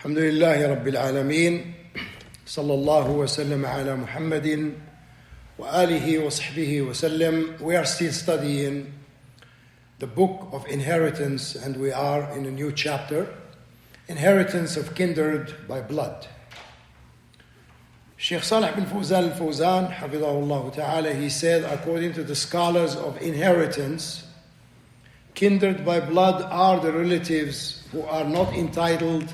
الحمد لله رب العالمين صلى الله وسلم على محمد وآله وصحبه وسلم. We are still studying the book of inheritance, and we are in a new chapter, inheritance of kindred by blood. Sheikh Salih bin Fawzan al-Fawzan, hafidhahullah ta'ala, he said, according to the scholars of inheritance, kindred by blood are the relatives who are not entitled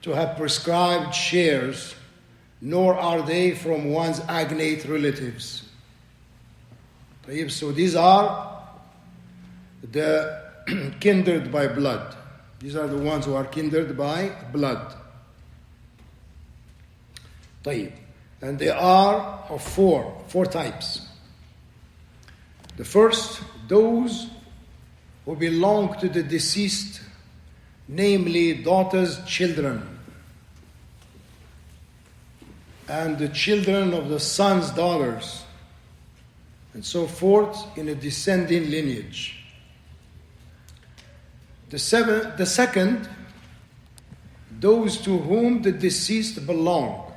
to have prescribed shares, nor are they from one's agnate relatives. So these are the kindred by blood. These are the ones who are kindred by blood. And they are of four types. The first, those who belong to the deceased, namely daughters, children, and the children of the son's daughters, and so forth in a descending lineage. The second, those to whom the deceased belong,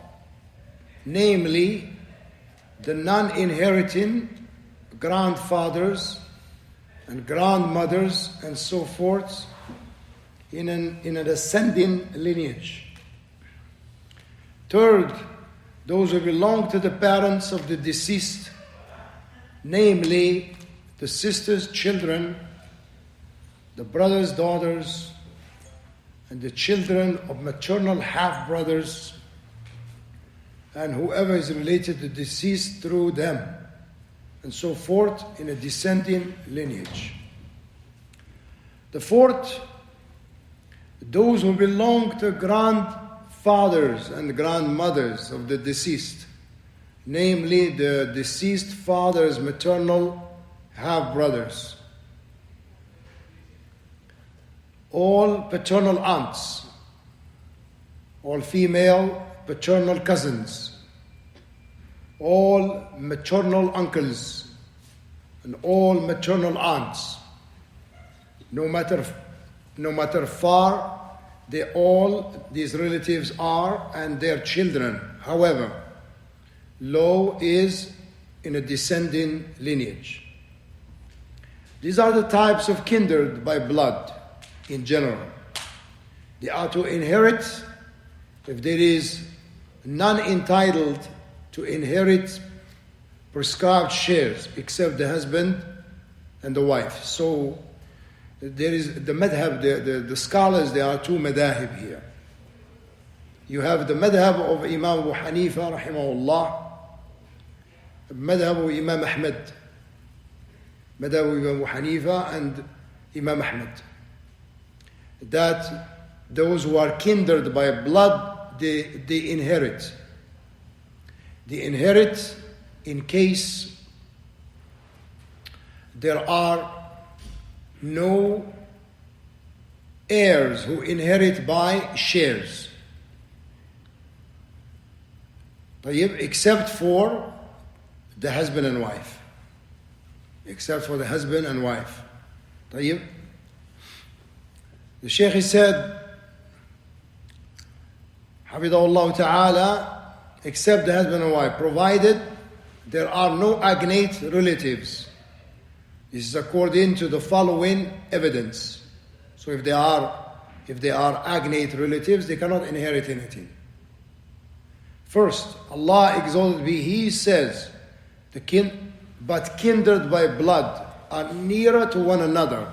namely the non-inheriting grandfathers and grandmothers, and so forth in an ascending lineage. Third, those who belong to the parents of the deceased, namely the sisters' children, the brothers' daughters, and the children of maternal half-brothers, and whoever is related to the deceased through them, and so forth in a descending lineage. The fourth, those who belong to grandfathers and grandmothers of the deceased, namely the deceased father's maternal half-brothers, all paternal aunts, all female paternal cousins, all maternal uncles, and all maternal aunts, no matter far, these relatives are, and their children. However, law is in a descending lineage. These are the types of kindred by blood in general. They are to inherit if there is none entitled to inherit prescribed shares except the husband and the wife. So there is the madhab, the scholars, there are two madahib here. You have the madhab of Imam Abu Hanifa, rahimahullah, madhab of Imam Ahmed, madhab of Imam Abu Hanifa and Imam Ahmed, that those who are kindred by blood, they inherit. They inherit in case there are no heirs who inherit by shares, except for the husband and wife. Except for the husband and wife. The Shaykh said, Hafidhahullah ta'ala, except the husband and wife, provided there are no agnate relatives. This is according to the following evidence. So if they are agnate relatives, they cannot inherit anything. First, Allah exalted be, He says, but kindred by blood are nearer to one another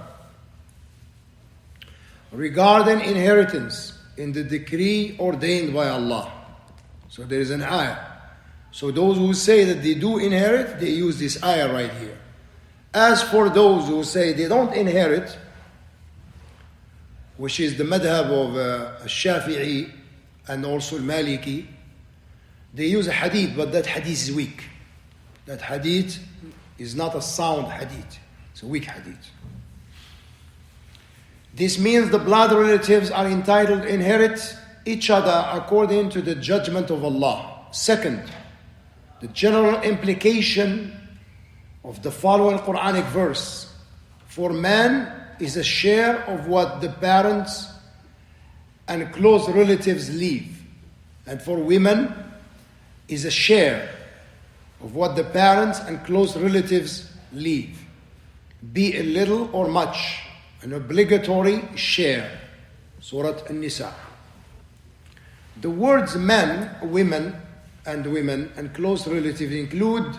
regarding inheritance in the decree ordained by Allah. So there is an ayah. So those who say that they do inherit, they use this ayah right here. As for those who say they don't inherit, which is the madhab of Shafi'i and also Maliki, they use a hadith, but that hadith is weak. That hadith is not a sound hadith. It's a weak hadith. This means the blood relatives are entitled to inherit each other according to the judgment of Allah. Second, the general implication of the following Quranic verse: for man is a share of what the parents and close relatives leave. And for women is a share of what the parents and close relatives leave. Be it little or much, an obligatory share. Surah An-Nisa. The words men, women, and close relatives include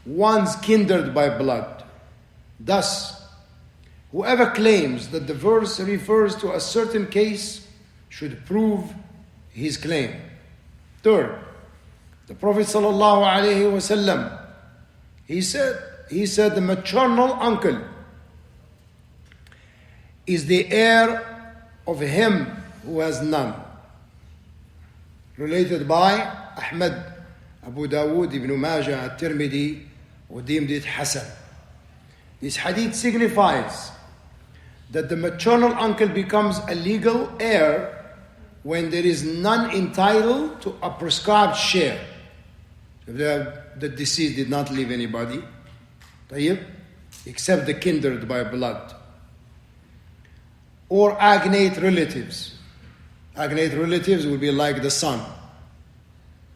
ones kindred by blood. Thus, whoever claims that the verse refers to a certain case should prove his claim. Third, the Prophet ﷺ, he said the maternal uncle is the heir of him who has none. Related by Ahmad, Abu Dawood, Ibn Majah, At-Tirmidhi, who deemed it Hasan. This hadith signifies that the maternal uncle becomes a legal heir when there is none entitled to a prescribed share. If the deceased did not leave anybody, except the kindred by blood. Or agnate relatives. Agnate relatives will be like the son,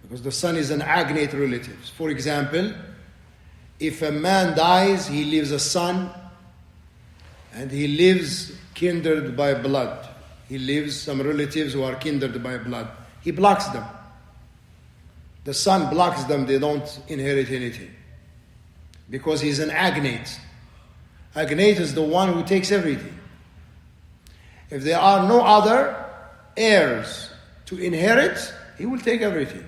because the son is an agnate relative. For example, if a man dies, he leaves a son, and he leaves kindred by blood. He leaves some relatives who are kindred by blood. He blocks them. The son blocks them, they don't inherit anything. Because he's an agnate. Agnate is the one who takes everything. If there are no other heirs to inherit, he will take everything.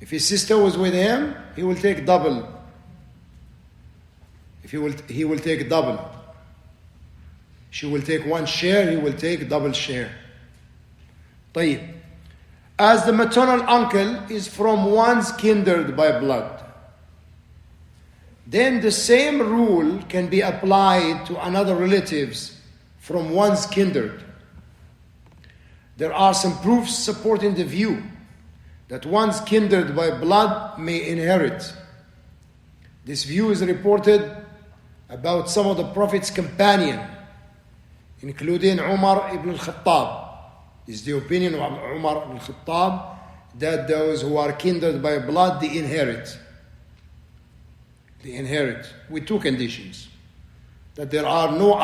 If his sister was with him, he will take double. He will take double. She will take one share, he will take double share. طيب. As the maternal uncle is from one's kindred by blood, then the same rule can be applied to another relatives from one's kindred. There are some proofs supporting the view that one's kindred by blood may inherit. This view is reported about some of the Prophet's companions, including Umar ibn al-Khattab. This is the opinion of Umar ibn al-Khattab, that those who are kindred by blood, they inherit. They inherit with two conditions. That there are no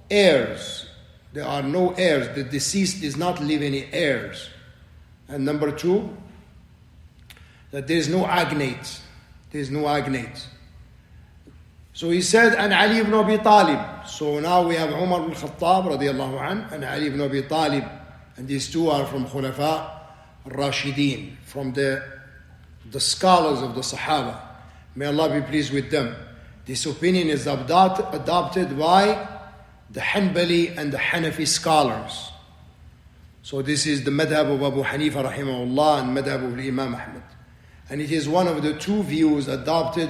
heirs. There are no heirs. The deceased does not leave any heirs. And number two, that there is no agnate. There is no agnate. So he said, and Ali ibn Abi Talib. So now we have Umar ibn Khattab radiallahu anh, and Ali ibn Abi Talib. And these two are from Khulafa al-Rashideen, from the scholars of the Sahaba. May Allah be pleased with them. This opinion is adopted by the Hanbali and the Hanafi scholars. So this is the madhab of Abu Hanifa rahimahullah and madhab of Imam Ahmad. And it is one of the two views adopted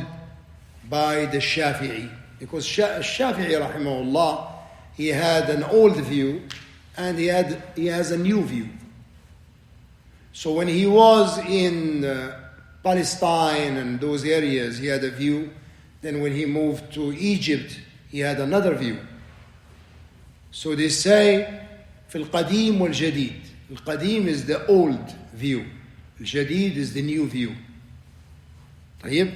by the Shafi'i. Because Shafi'i rahimahullah, he had an old view and he has a new view. So when he was in Palestine and those areas, he had a view. Then when he moved to Egypt, he had another view. So they say, في القديم والجديد. القديم is the old view. الجديد is the new view. طيب.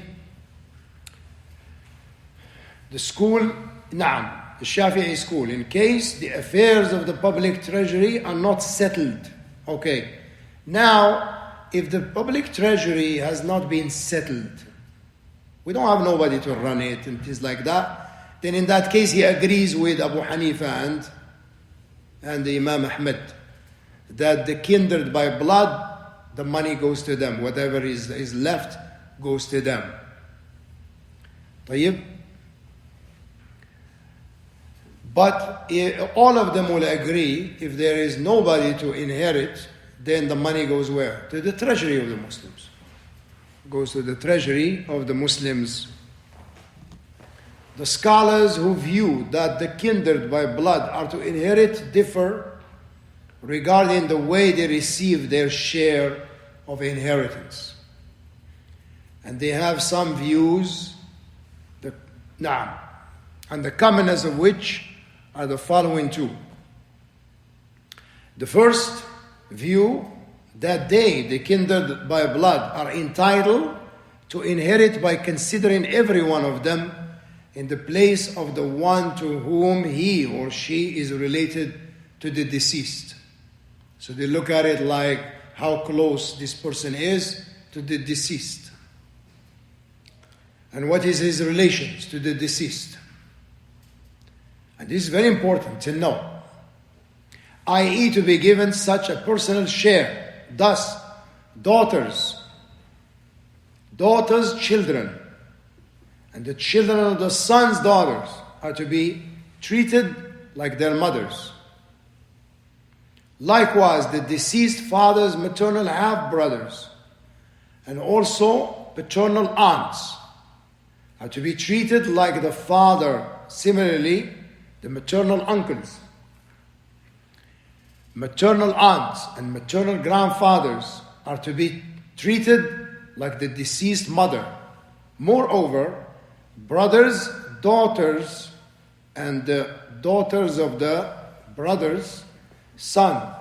The school, نعم, the Shafi'i school, in case the affairs of the public treasury are not settled. Okay. Now, if the public treasury has not been settled, we don't have nobody to run it and things like that, then in that case he agrees with Abu Hanifa and the Imam Ahmad that the kindred by blood, the money goes to them. Whatever is left goes to them. طيب. But all of them will agree, if there is nobody to inherit, then the money goes where? To the treasury of the Muslims. Goes to the treasury of the Muslims. The scholars who view that the kindred by blood are to inherit differ regarding the way they receive their share of inheritance. And they have some views. and the commonness of which are the following two. The first view, that they, the kindred by blood, are entitled to inherit by considering every one of them in the place of the one to whom he or she is related to the deceased. So they look at it like how close this person is to the deceased, and what is his relations to the deceased. And this is very important to know, i.e. to be given such a personal share. Thus, daughters' children, and the children of the son's daughters are to be treated like their mothers. Likewise, the deceased father's maternal half-brothers and also paternal aunts are to be treated like the father. Similarly, the maternal uncles, maternal aunts, and maternal grandfathers are to be treated like the deceased mother. Moreover, brothers, daughters, and the daughters of the brother's son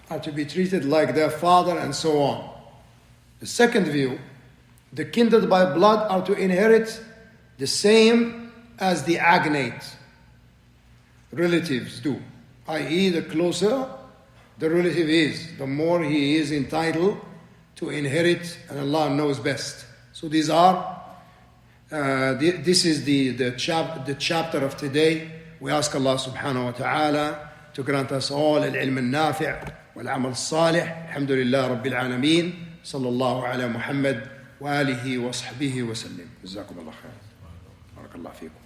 are to be treated like their father, and so on. The second view, the kindred by blood are to inherit the same as the agnate relatives do, i.e. the closer the relative is, the more he is entitled to inherit, and Allah knows best. So these are, this is the chapter of today. We ask Allah subhanahu wa ta'ala to grant us all al-ilm al-nafi' wal-amal al-salih. Alhamdulillah Rabbil Alameen. Sallallahu ala Muhammad wa alihi wa sahbihi wa sallim. Jazakum Allah khair. Barakallahu feekum.